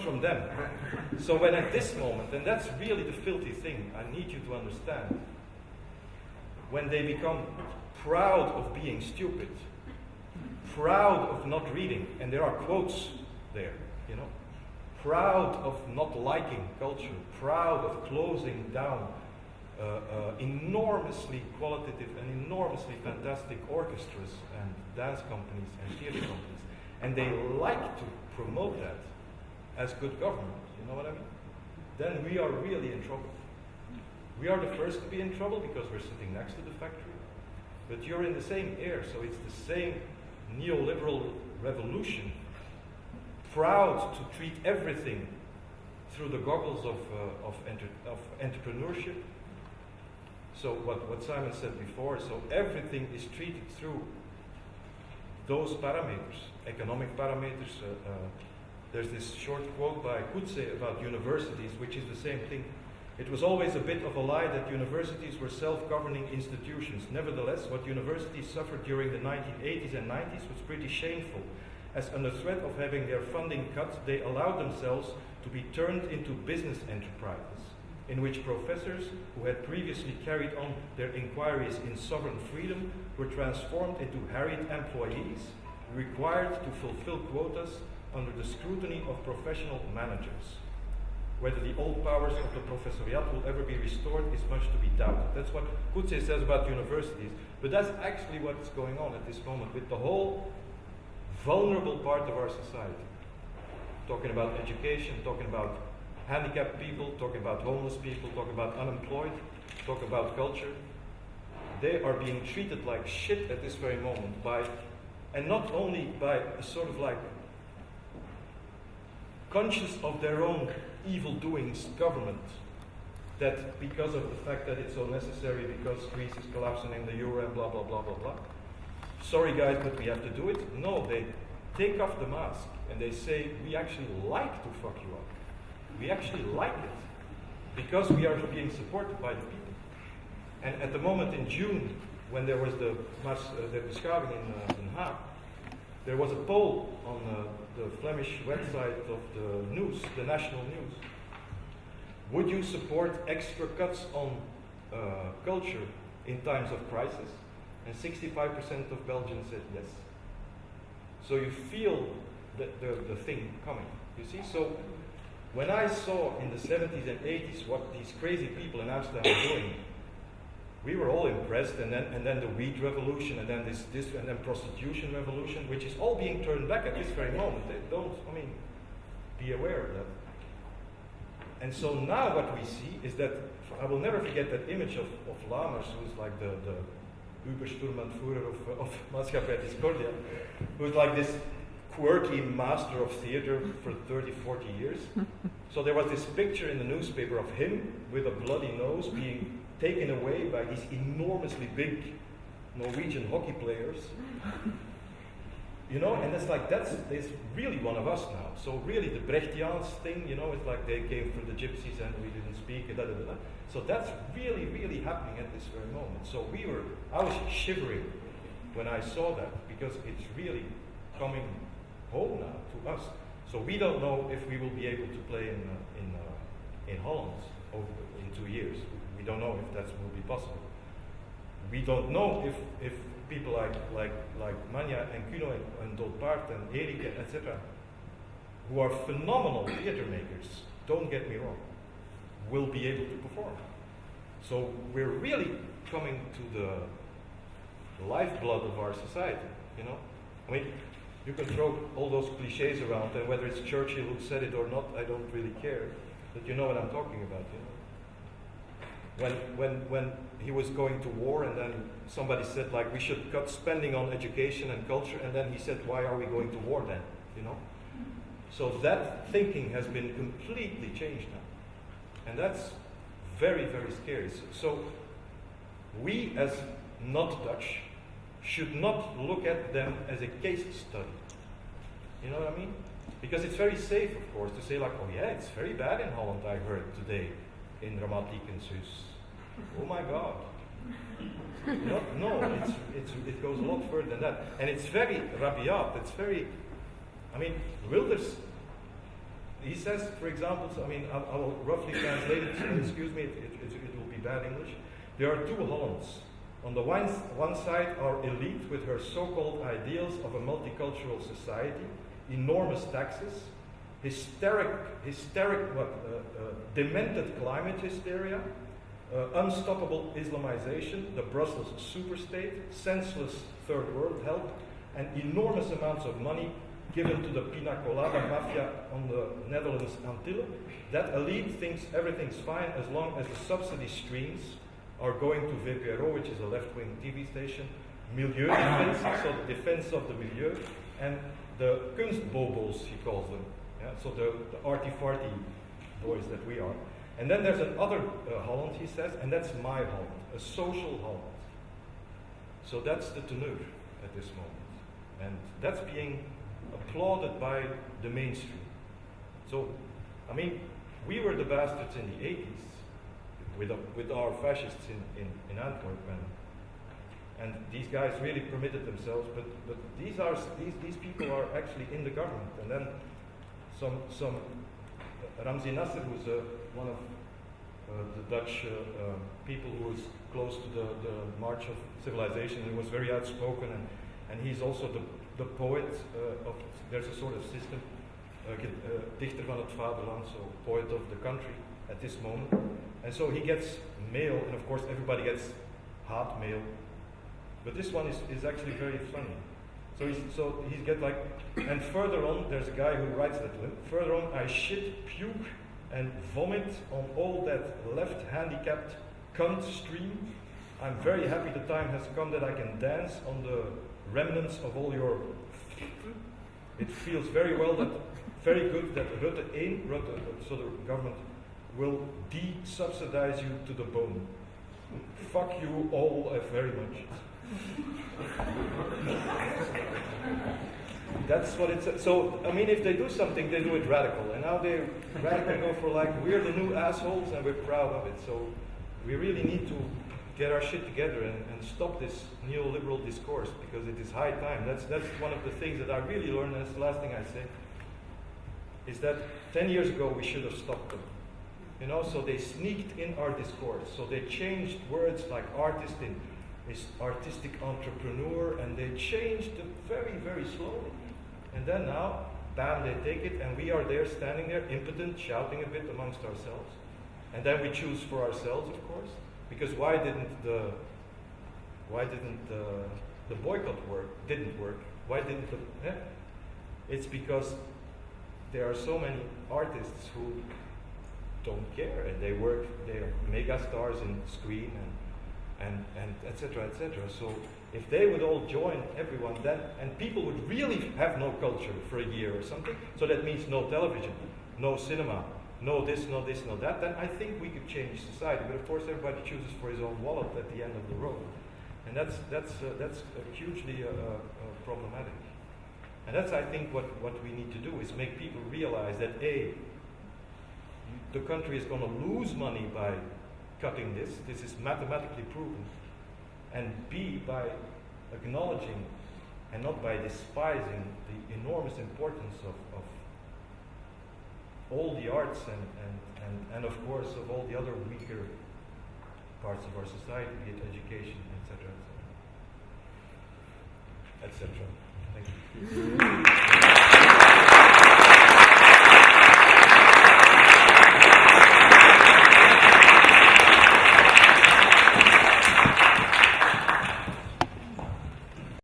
from them. So when at this moment, and that's really the filthy thing, I need you to understand, when they become proud of being stupid, proud of not reading, and there are quotes there, you know, proud of not liking culture, proud of closing down enormously qualitative and enormously fantastic orchestras and dance companies and theater companies, and they like to promote that as good government, you know what I mean? Then we are really in trouble. We are the first to be in trouble because we're sitting next to the factory, but you're in the same air, so it's the same neoliberal revolution, proud to treat everything through the goggles of entrepreneurship. So what Simon said before, so everything is treated through those parameters, economic parameters. There's this short quote by Coetzee about universities, which is the same thing. It was always a bit of a lie that universities were self-governing institutions. Nevertheless, what universities suffered during the 1980s and 90s was pretty shameful, as under threat of having their funding cut, they allowed themselves to be turned into business enterprises, in which professors who had previously carried on their inquiries in sovereign freedom were transformed into harried employees, required to fulfill quotas under the scrutiny of professional managers. Whether the old powers of the professoriate will ever be restored is much to be doubted. That's what Coetzee says about universities. But that's actually what is going on at this moment with the whole vulnerable part of our society. Talking about education, talking about handicapped people, talking about homeless people, talking about unemployed, talking about culture. They are being treated like shit at this very moment by, and not only by a sort of like conscious of their own evil doings government, that because of the fact that it's so necessary because Greece is collapsing in the euro and blah blah blah blah blah. Sorry guys, but we have to do it. No, they take off the mask and they say we actually like to fuck you up. We actually like it because we are being supported by the people. And at the moment in June, when there was the beschaving in Haag, there was a poll on the Flemish website of the news, the national news. Would you support extra cuts on culture in times of crisis? And 65% of Belgians said yes. So you feel the thing coming, you see? So when I saw in the 70s and 80s what these crazy people in Amsterdam were doing, we were all impressed, and then the weed revolution, and then this and then prostitution revolution, which is all being turned back at this very moment. They don't, be aware of that. And so now what we see is that, I will never forget that image of Lamers, who's like the Ubersturmanführer of Maatschappij Discordia, who's like this quirky master of theater for 30, 40 years. So there was this picture in the newspaper of him with a bloody nose being taken away by these enormously big Norwegian hockey players. You know, and it's like, that's really one of us now. So really the Brechtiaans thing, you know, it's like they came from the gypsies and we didn't speak, and da da da. So that's really, really happening at this very moment. So I was shivering when I saw that, because it's really coming home now to us. So we don't know if we will be able to play in Holland in 2 years. We don't know if that will be possible. We don't know if people like Manja and Kuno and Dolpart and Erika, etc., who are phenomenal theater makers, don't get me wrong, will be able to perform. So we're really coming to the lifeblood of our society, you know? I mean, you can throw all those cliches around, and whether it's Churchill who said it or not, I don't really care. But you know what I'm talking about, you know? When he was going to war, and then somebody said, like, we should cut spending on education and culture, and then he said, why are we going to war then, you know? So that thinking has been completely changed now. And that's very, very scary. So we, as not Dutch, should not look at them as a case study. You know what I mean? Because it's very safe, of course, to say like, oh yeah, it's very bad in Holland, I heard today, in Dramatiekenshuis. Oh my God. No, it goes a lot further than that. And it's very rabiat, it's very, I mean, Wilders he says, for example, so, I mean, I will roughly translate it, so excuse me, it will be bad English. There are two Hollands. On the one side, our elite with her so-called ideals of a multicultural society, enormous taxes, demented climate hysteria, unstoppable Islamization, the Brussels superstate, senseless third world help, and enormous amounts of money given to the pina colada mafia on the Netherlands Antilles. That elite thinks everything's fine as long as the subsidy streams are going to VPRO, which is a left-wing TV station, milieu defense, so the defense of the milieu, and the kunstbobos, he calls them. Yeah? So the arty-farty boys that we are. And then there's another Holland, he says, and that's my Holland, a social Holland. So that's the teneur at this moment. And that's being applauded by the mainstream. So, I mean, we were the bastards in the 80s with our fascists in Antwerp, and these guys really permitted themselves, but these people are actually in the government. And then some Ramzi Nasser, who's one of the Dutch people who was close to the March of Civilization, and was very outspoken, and he's also the poet of, there's a sort of system, dichter van het vaderland, so poet of the country at this moment. And so he gets mail, and of course everybody gets hot mail, but this one is actually very funny. So he's get like, and further on, there's a guy who writes that to him. Further on, I shit, puke, and vomit on all that left handicapped cunt stream. I'm very happy the time has come that I can dance on the remnants of all your. It feels very good that Rutte, so the government, will de-subsidize you to the bone. Fuck you all very much. That's what it says. So, I mean, if they do something, they do it radical. And now they radically go for like, we're the new assholes and we're proud of it. So we really need to get our shit together and stop this neoliberal discourse, because it is high time. That's one of the things that I really learned, and that's the last thing I say, is that 10 years ago we should have stopped them. You know, so they sneaked in our discourse. So they changed words like artist in is artistic entrepreneur, and they changed them very, very slowly. And then now, bam, they take it, and we are there standing there, impotent, shouting a bit amongst ourselves. And then we choose for ourselves, of course, because why didn't the boycott work? Didn't work. Why didn't the? Yeah? It's because there are so many artists who don't care, and they are mega stars in screen and etc. etc. So if they would all join, everyone, then, and people would really have no culture for a year or something, so that means no television, no cinema, no this, no that, then I think we could change society. But of course everybody chooses for his own wallet at the end of the road. And that's hugely problematic. And that's, I think, what we need to do, is make people realize that A, the country is going to lose money by cutting this. This is mathematically proven. And B, by acknowledging and not by despising the enormous importance of all the arts and of course of all the other weaker parts of our society, be it education, etc. etc. Thank you.